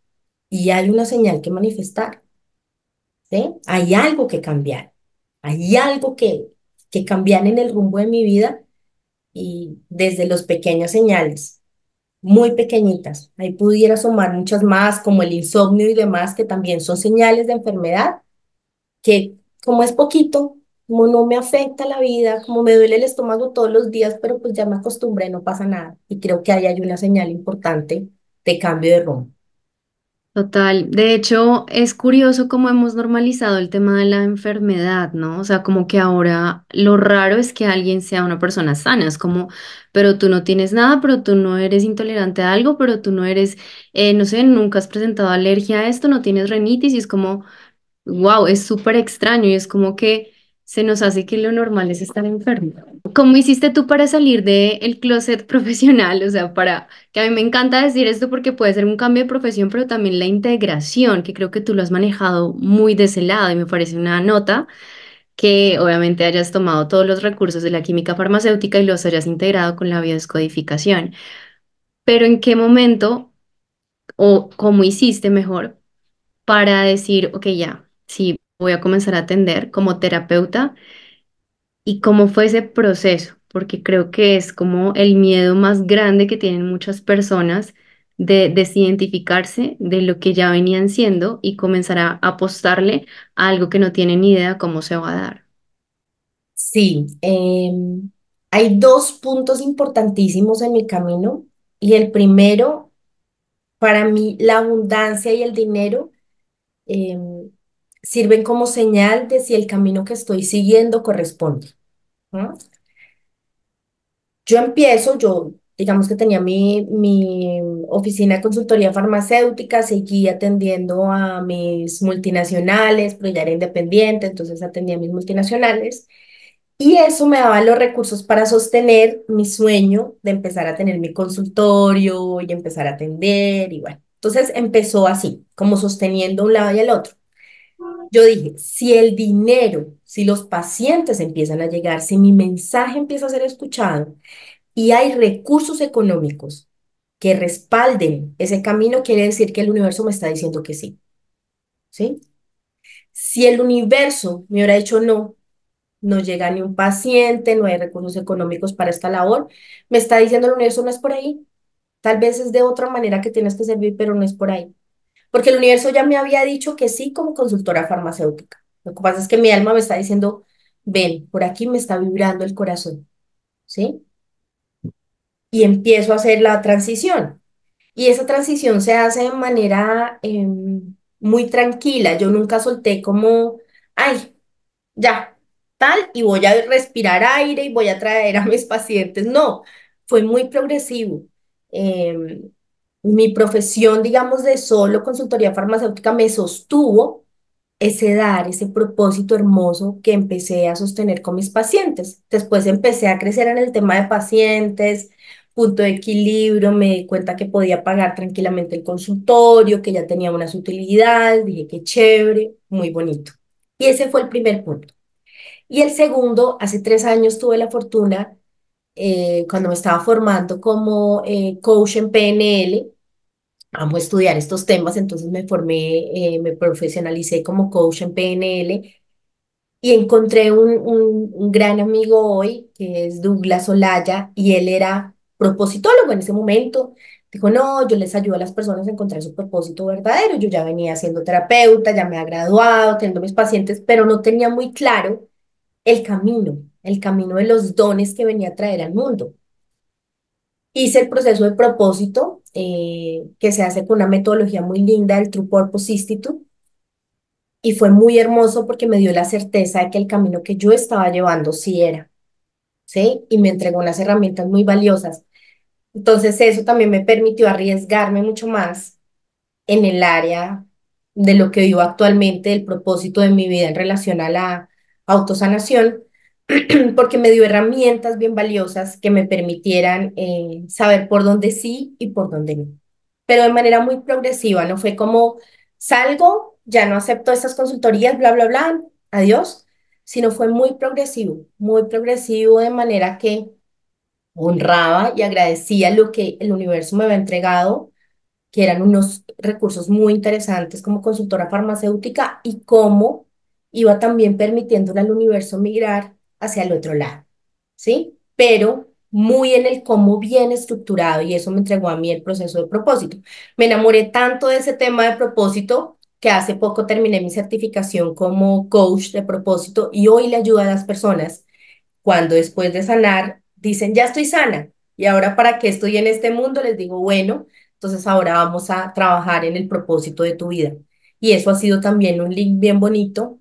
y hay una señal que manifestar, ¿sí? Hay algo que cambiar, hay algo que cambiar en el rumbo de mi vida y desde los pequeñas señales muy pequeñitas. Ahí pudiera sumar muchas más, como el insomnio y demás, que también son señales de enfermedad, que como es poquito, como no me afecta la vida, como me duele el estómago todos los días, pero pues ya me acostumbré, no pasa nada. Y creo que ahí hay una señal importante de cambio de rumbo. Total. De hecho, es curioso cómo hemos normalizado el tema de la enfermedad, ¿no? O sea, como que ahora lo raro es que alguien sea una persona sana. Es como, pero tú no tienes nada, pero tú no eres intolerante a algo, pero tú no eres, no sé, nunca has presentado alergia a esto, no tienes rinitis y es como, wow, es súper extraño y es como que se nos hace que lo normal es estar enfermo. ¿Cómo hiciste tú para salir del closet profesional? O sea, para que a mí me encanta decir esto porque puede ser un cambio de profesión, pero también la integración, que creo que tú lo has manejado muy de ese lado y me parece una nota que obviamente hayas tomado todos los recursos de la química farmacéutica y los hayas integrado con la biodescodificación. Pero ¿en qué momento o cómo hiciste mejor para decir, ok, ya, sí, voy a comenzar a atender como terapeuta? ¿Y cómo fue ese proceso? Porque creo que es como el miedo más grande que tienen muchas personas de desidentificarse de lo que ya venían siendo y comenzar a apostarle a algo que no tienen ni idea cómo se va a dar. Sí, hay dos puntos importantísimos en mi camino y el primero, para mí, la abundancia y el dinero em, sirven como señal de si el camino que estoy siguiendo corresponde. ¿No? Yo digamos que tenía mi oficina de consultoría farmacéutica, seguía atendiendo a mis multinacionales, pero ya era independiente, entonces atendía a mis multinacionales. Y eso me daba los recursos para sostener mi sueño de empezar a tener mi consultorio y empezar a atender y bueno. Entonces empezó así, como sosteniendo un lado y el otro. Yo dije, si el dinero, si los pacientes empiezan a llegar, si mi mensaje empieza a ser escuchado, y hay recursos económicos que respalden ese camino, quiere decir que el universo me está diciendo que sí, ¿sí? Si el universo me hubiera dicho no, no llega ni un paciente, no hay recursos económicos para esta labor, me está diciendo el universo no es por ahí, tal vez es de otra manera que tienes que servir, pero no es por ahí. Porque el universo ya me había dicho que sí como consultora farmacéutica. Lo que pasa es que mi alma me está diciendo, ven, por aquí me está vibrando el corazón, ¿sí? Y empiezo a hacer la transición. Y esa transición se hace de manera muy tranquila. Yo nunca solté como, ay, ya, tal, y voy a respirar aire y voy a traer a mis pacientes. No, fue muy progresivo. Em, Mi profesión, digamos, de solo consultoría farmacéutica me sostuvo ese dar, ese propósito hermoso que empecé a sostener con mis pacientes. Después empecé a crecer en el tema de pacientes, punto de equilibrio, me di cuenta que podía pagar tranquilamente el consultorio, que ya tenía unas utilidades, dije qué chévere, muy bonito. Y ese fue el primer punto. Y el segundo, hace 3 años tuve la fortuna, cuando me estaba formando como coach en PNL, amo estudiar estos temas, entonces me formé, me profesionalicé como coach en PNL y encontré un gran amigo hoy que es Douglas Olaya y él era propositólogo en ese momento. Dijo, no, yo les ayudo a las personas a encontrar su propósito verdadero. Yo ya venía siendo terapeuta, ya me había graduado, teniendo mis pacientes, pero no tenía muy claro el camino de los dones que venía a traer al mundo. Hice el proceso de propósito, que se hace con una metodología muy linda del True Purpose Institute, y fue muy hermoso porque me dio la certeza de que el camino que yo estaba llevando sí era, ¿sí? Y me entregó unas herramientas muy valiosas. Entonces eso también me permitió arriesgarme mucho más en el área de lo que vivo actualmente, el propósito de mi vida en relación a la autosanación, porque me dio herramientas bien valiosas que me permitieran saber por dónde sí y por dónde no. Pero de manera muy progresiva, no fue como salgo, ya no acepto estas consultorías, bla, bla, bla, adiós, sino fue muy progresivo de manera que honraba y agradecía lo que el universo me había entregado, que eran unos recursos muy interesantes como consultora farmacéutica, y cómo iba también permitiéndole al universo migrar hacia el otro lado, ¿sí? Pero muy en el cómo bien estructurado, y eso me entregó a mí el proceso de propósito. Me enamoré tanto de ese tema de propósito que hace poco terminé mi certificación como coach de propósito, y hoy le ayudo a las personas cuando después de sanar dicen, ya estoy sana, y ahora para qué estoy en este mundo, les digo, bueno, entonces ahora vamos a trabajar en el propósito de tu vida. Y eso ha sido también un link bien bonito,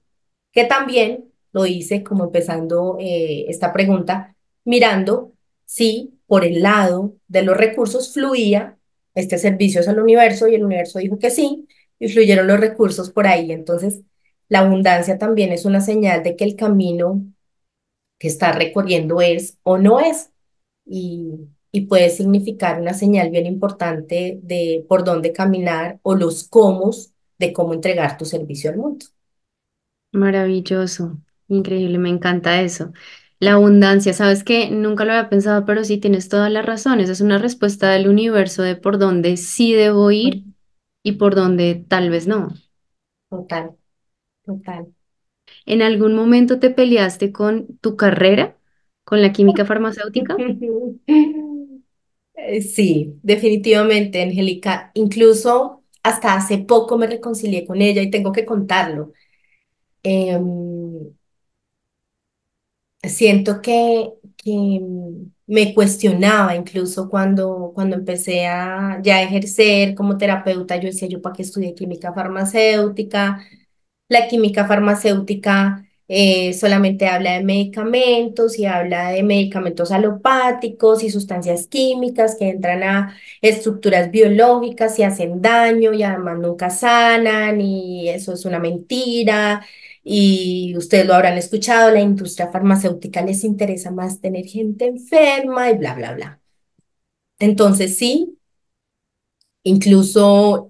que también lo hice como empezando esta pregunta, mirando si por el lado de los recursos fluía este servicio al universo, y el universo dijo que sí, y fluyeron los recursos por ahí. Entonces, la abundancia también es una señal de que el camino que está recorriendo es o no es, y puede significar una señal bien importante de por dónde caminar o los cómo de cómo entregar tu servicio al mundo. Maravilloso, increíble, me encanta eso. La abundancia, sabes que nunca lo había pensado, pero sí tienes todas las razones. Es una respuesta del universo de por dónde sí debo ir y por dónde tal vez no. Total, total. ¿En algún momento te peleaste con tu carrera, con la química farmacéutica? Sí, definitivamente, Angélica. Incluso hasta hace poco me reconcilié con ella y tengo que contarlo. Em, Siento que me cuestionaba incluso cuando empecé a ya ejercer como terapeuta. Yo decía, yo para qué estudié química farmacéutica. La química farmacéutica solamente habla de medicamentos, y habla de medicamentos alopáticos y sustancias químicas que entran a estructuras biológicas y hacen daño y además nunca sanan, y eso es una mentira. Y ustedes lo habrán escuchado, la industria farmacéutica les interesa más tener gente enferma y bla, bla, bla. Entonces sí, incluso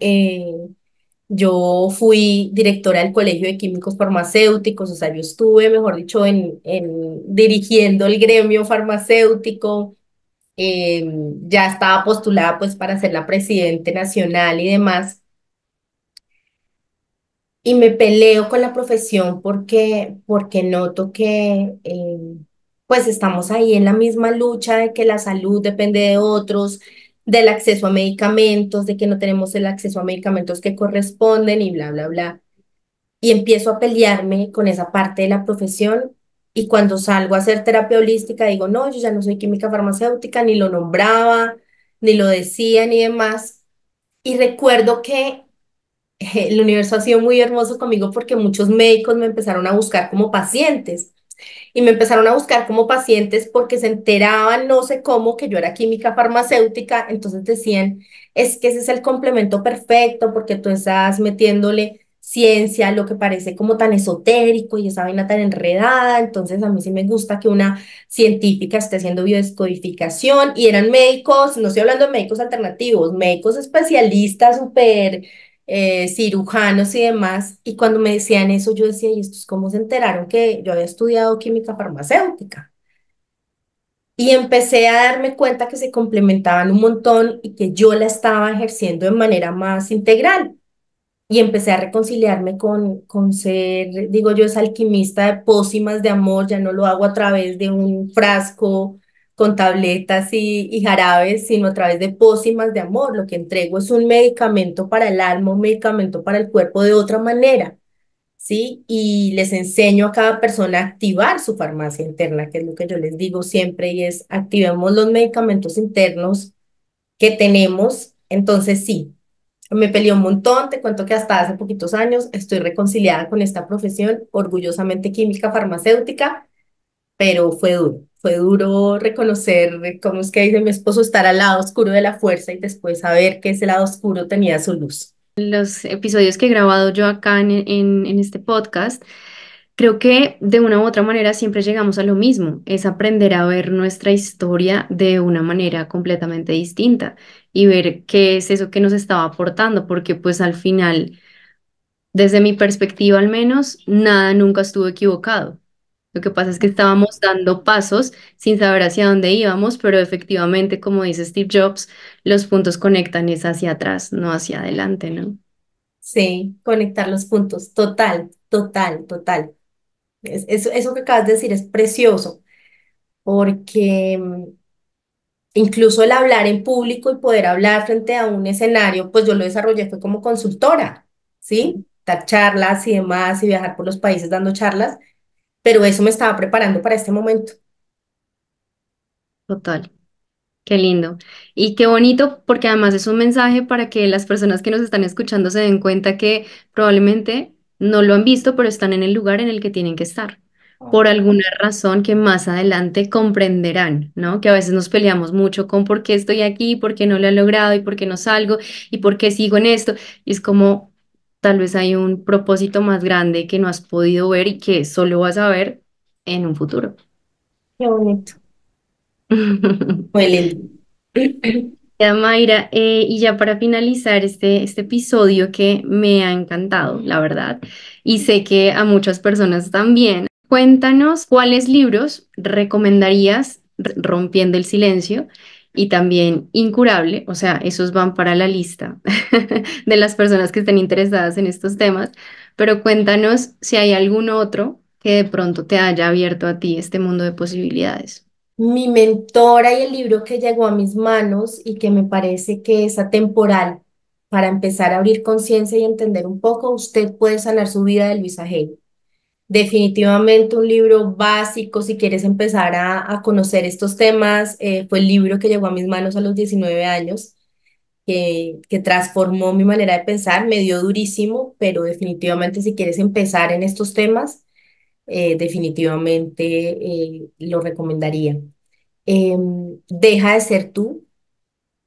yo fui directora del Colegio de Químicos Farmacéuticos, o sea, yo estuve, mejor dicho, dirigiendo el gremio farmacéutico. Ya estaba postulada pues para ser la presidente nacional y demás, y me peleo con la profesión porque noto que pues estamos ahí en la misma lucha de que la salud depende de otros, del acceso a medicamentos, de que no tenemos el acceso a medicamentos que corresponden y bla, bla, bla. Y empiezo a pelearme con esa parte de la profesión, y cuando salgo a hacer terapia holística digo, no, yo ya no soy química farmacéutica, ni lo nombraba, ni lo decía, ni demás. Y recuerdo que el universo ha sido muy hermoso conmigo porque muchos médicos me empezaron a buscar como pacientes, y me empezaron a buscar como pacientes porque se enteraban, no sé cómo, que yo era química farmacéutica. Entonces decían, es que ese es el complemento perfecto porque tú estás metiéndole ciencia a lo que parece como tan esotérico y esa vaina tan enredada. Entonces a mí sí me gusta que una científica esté haciendo biodescodificación, y eran médicos, no estoy hablando de médicos alternativos, médicos especialistas, súper cirujanos y demás. Y cuando me decían eso, yo decía, ¿y estos cómo se enteraron que yo había estudiado química farmacéutica? Y empecé a darme cuenta que se complementaban un montón y que yo la estaba ejerciendo de manera más integral. Y empecé a reconciliarme con ser, digo yo, es alquimista de pócimas de amor. Ya no lo hago a través de un frasco con tabletas y jarabes, sino a través de pócimas de amor. Lo que entrego es un medicamento para el alma, un medicamento para el cuerpo de otra manera. ¿sí? Y les enseño a cada persona a activar su farmacia interna, que es lo que yo les digo siempre, y es activemos los medicamentos internos que tenemos. Entonces, sí, me peleé un montón, te cuento que hasta hace poquitos años estoy reconciliada con esta profesión, orgullosamente química farmacéutica, pero fue duro reconocer, como es que dice mi esposo, estar al lado oscuro de la fuerza y después saber que ese lado oscuro tenía su luz. Los episodios que he grabado yo acá en este podcast, creo que de una u otra manera siempre llegamos a lo mismo, es aprender a ver nuestra historia de una manera completamente distinta y ver qué es eso que nos estaba aportando, porque pues al final, desde mi perspectiva al menos, nada nunca estuvo equivocado. Lo que pasa es que estábamos dando pasos sin saber hacia dónde íbamos, pero efectivamente, como dice Steve Jobs, los puntos conectan es hacia atrás, no hacia adelante, ¿no? Sí, conectar los puntos, total, total, total. Eso que acabas de decir es precioso, porque incluso el hablar en público y poder hablar frente a un escenario, pues yo lo desarrollé fue como consultora, ¿sí? Dar charlas y demás y viajar por los países dando charlas, pero eso me estaba preparando para este momento. Total. Qué lindo. Y qué bonito, porque además es un mensaje para que las personas que nos están escuchando se den cuenta que probablemente no lo han visto, pero están en el lugar en el que tienen que estar. Por alguna razón que más adelante comprenderán, ¿no? Que a veces nos peleamos mucho con por qué estoy aquí, por qué no lo he logrado y por qué no salgo y por qué sigo en esto. Y es como tal vez hay un propósito más grande que no has podido ver y que solo vas a ver en un futuro. Qué bonito, muy lindo. Ya, Mayra, y ya para finalizar este episodio que me ha encantado, la verdad, y sé que a muchas personas también, cuéntanos cuáles libros recomendarías rompiendo el silencio y también Incurable, o sea, esos van para la lista de las personas que estén interesadas en estos temas, pero cuéntanos si hay algún otro que de pronto te haya abierto a ti este mundo de posibilidades. Mi mentora y el libro que llegó a mis manos y que me parece que es atemporal para empezar a abrir conciencia y entender un poco, usted puede sanar su vida de Luisa Hay. Definitivamente un libro básico si quieres empezar a conocer estos temas. Fue el libro que llegó a mis manos a los 19 años, que transformó mi manera de pensar, me dio durísimo, pero definitivamente si quieres empezar en estos temas, definitivamente lo recomendaría. Deja de ser tú,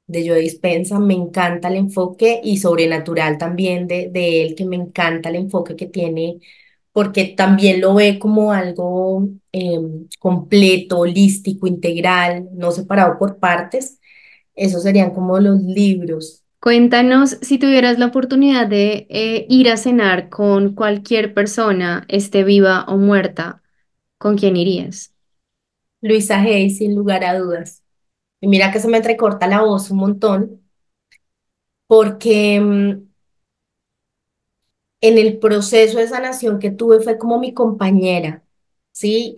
de Joe Dispenza, me encanta el enfoque y Sobrenatural también de él, que me encanta el enfoque que tiene, porque también lo ve como algo completo, holístico, integral, no separado por partes. Esos serían como los libros. Cuéntanos si tuvieras la oportunidad de ir a cenar con cualquier persona, esté viva o muerta, ¿con quién irías? Luisa Hay, sin lugar a dudas. Y mira que se me entrecorta la voz un montón, porque en el proceso de sanación que tuve fue como mi compañera, ¿sí?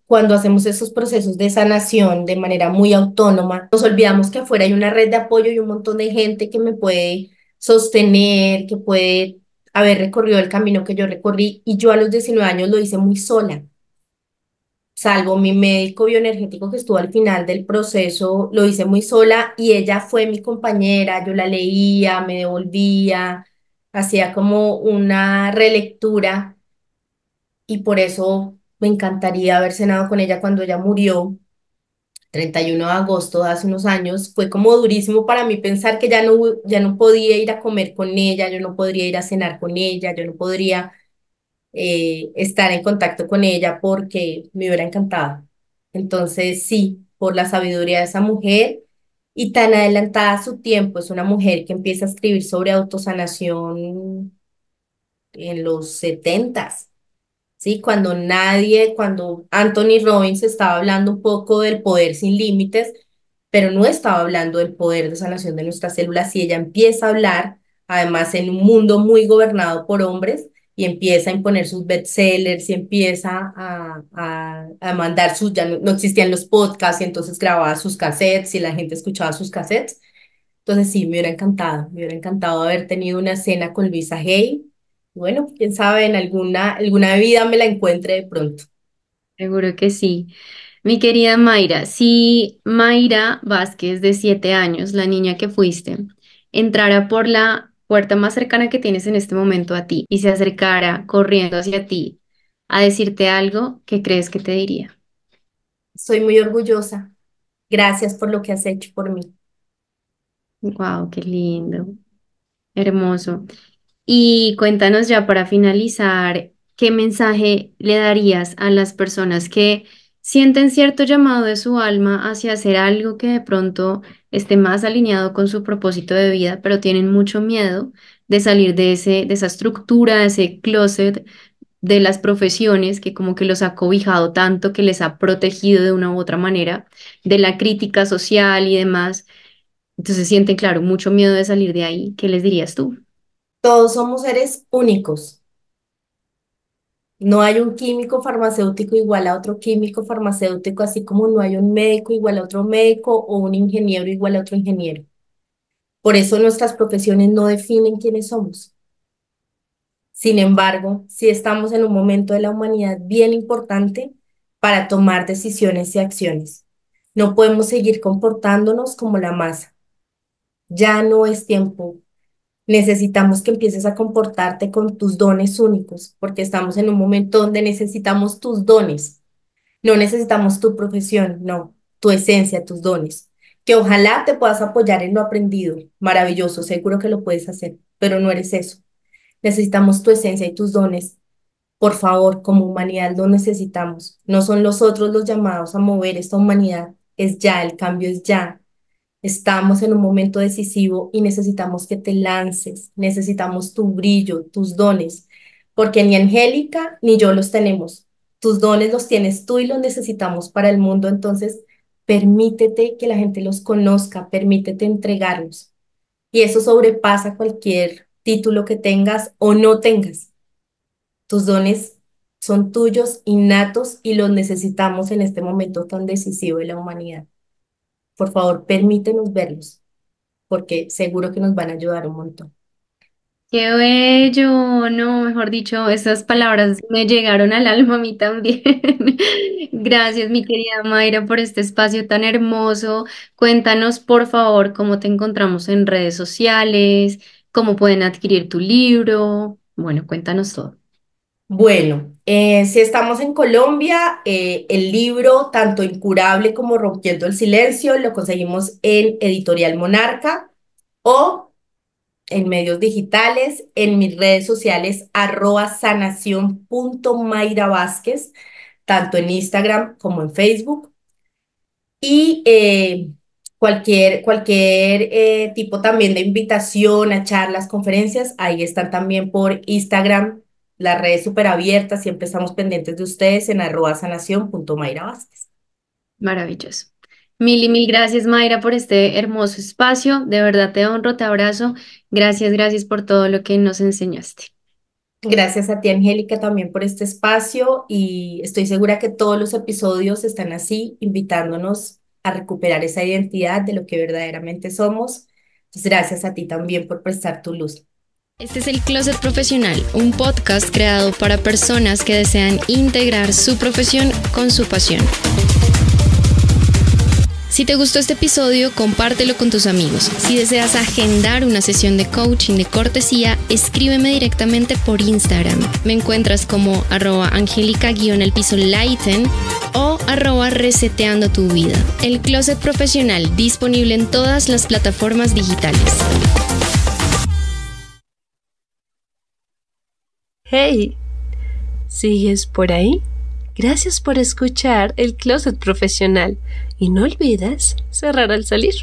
Cuando hacemos esos procesos de sanación de manera muy autónoma, nos olvidamos que afuera hay una red de apoyo y un montón de gente que me puede sostener, que puede haber recorrido el camino que yo recorrí, y yo a los 19 años lo hice muy sola. Salvo mi médico bioenergético que estuvo al final del proceso, lo hice muy sola y ella fue mi compañera, yo la leía, me devolvía, hacía como una relectura, y por eso me encantaría haber cenado con ella cuando ella murió, 31 de agosto de hace unos años. Fue como durísimo para mí pensar que ya no podía ir a comer con ella, yo no podría ir a cenar con ella, yo no podría estar en contacto con ella porque me hubiera encantado. Entonces, sí, por la sabiduría de esa mujer y tan adelantada a su tiempo, es una mujer que empieza a escribir sobre autosanación en los setentas. ¿Sí? Cuando Anthony Robbins estaba hablando un poco del poder sin límites, pero no estaba hablando del poder de sanación de nuestras células, y ella empieza a hablar, además en un mundo muy gobernado por hombres, y empieza a imponer sus bestsellers y empieza a mandar sus, ya no existían los podcasts, y entonces grababa sus cassettes y la gente escuchaba sus cassettes. Entonces sí, me hubiera encantado haber tenido una cena con Luisa Hay, Bueno, quién sabe, en alguna vida me la encuentre de pronto. Seguro que sí. Mi querida Mayra, si Mayra Vázquez, de 7 años, la niña que fuiste, entrara por la puerta más cercana que tienes en este momento a ti y se acercara corriendo hacia ti a decirte algo, ¿qué crees que te diría? Soy muy orgullosa. Gracias por lo que has hecho por mí. Wow, qué lindo, hermoso. Y cuéntanos ya para finalizar, ¿qué mensaje le darías a las personas que sienten cierto llamado de su alma hacia hacer algo que de pronto esté más alineado con su propósito de vida, pero tienen mucho miedo de salir de esa estructura, de ese closet de las profesiones que como que los ha cobijado tanto, que les ha protegido de una u otra manera, de la crítica social y demás? Entonces sienten, claro, mucho miedo de salir de ahí. ¿Qué les dirías tú? Todos somos seres únicos. No hay un químico farmacéutico igual a otro químico farmacéutico, así como no hay un médico igual a otro médico o un ingeniero igual a otro ingeniero. Por eso nuestras profesiones no definen quiénes somos. Sin embargo, sí estamos en un momento de la humanidad bien importante para tomar decisiones y acciones. No podemos seguir comportándonos como la masa. Ya no es tiempo. Necesitamos que empieces a comportarte con tus dones únicos, porque estamos en un momento donde necesitamos tus dones. No necesitamos tu profesión, no, tu esencia, tus dones. Que ojalá te puedas apoyar en lo aprendido. Maravilloso, seguro que lo puedes hacer, pero no eres eso. Necesitamos tu esencia y tus dones. Por favor, como humanidad lo necesitamos. No son los otros los llamados a mover esta humanidad. Es ya, el cambio es ya. Estamos en un momento decisivo y necesitamos que te lances, necesitamos tu brillo, tus dones, porque ni Angélica ni yo los tenemos. Tus dones los tienes tú y los necesitamos para el mundo, entonces permítete que la gente los conozca, permítete entregarlos. Y eso sobrepasa cualquier título que tengas o no tengas. Tus dones son tuyos, innatos, y los necesitamos en este momento tan decisivo de la humanidad. Por favor, permítenos verlos porque seguro que nos van a ayudar un montón. Qué bello, no, mejor dicho, esas palabras me llegaron al alma a mí también. Gracias, mi querida Mayra, por este espacio tan hermoso. Cuéntanos, por favor, cómo te encontramos en redes sociales, cómo pueden adquirir tu libro. Bueno, cuéntanos todo. Bueno, si estamos en Colombia, el libro, tanto Incurable como Rompiendo el Silencio, lo conseguimos en Editorial Monarca o en medios digitales, en mis redes sociales, @sanación.mayravázquez, tanto en Instagram como en Facebook. Y cualquier tipo también de invitación a charlas, conferencias, ahí están también por Instagram, las redes súper abiertas, siempre estamos pendientes de ustedes en @sanación.mayravázquez. Maravilloso. Mil y mil gracias, Mayra, por este hermoso espacio. De verdad te honro, te abrazo. Gracias, gracias por todo lo que nos enseñaste. Gracias a ti, Angélica, también por este espacio y estoy segura que todos los episodios están así, invitándonos a recuperar esa identidad de lo que verdaderamente somos. Entonces, gracias a ti también por prestar tu luz. Este es el Closet Profesional, un podcast creado para personas que desean integrar su profesión con su pasión. Si te gustó este episodio, compártelo con tus amigos. Si deseas agendar una sesión de coaching de cortesía, escríbeme directamente por Instagram. Me encuentras como @angelica_Leiten o @reseteando tu vida. El Closet Profesional, disponible en todas las plataformas digitales. Hey, ¿sigues por ahí? Gracias por escuchar el Closet Profesional y no olvides cerrar al salir.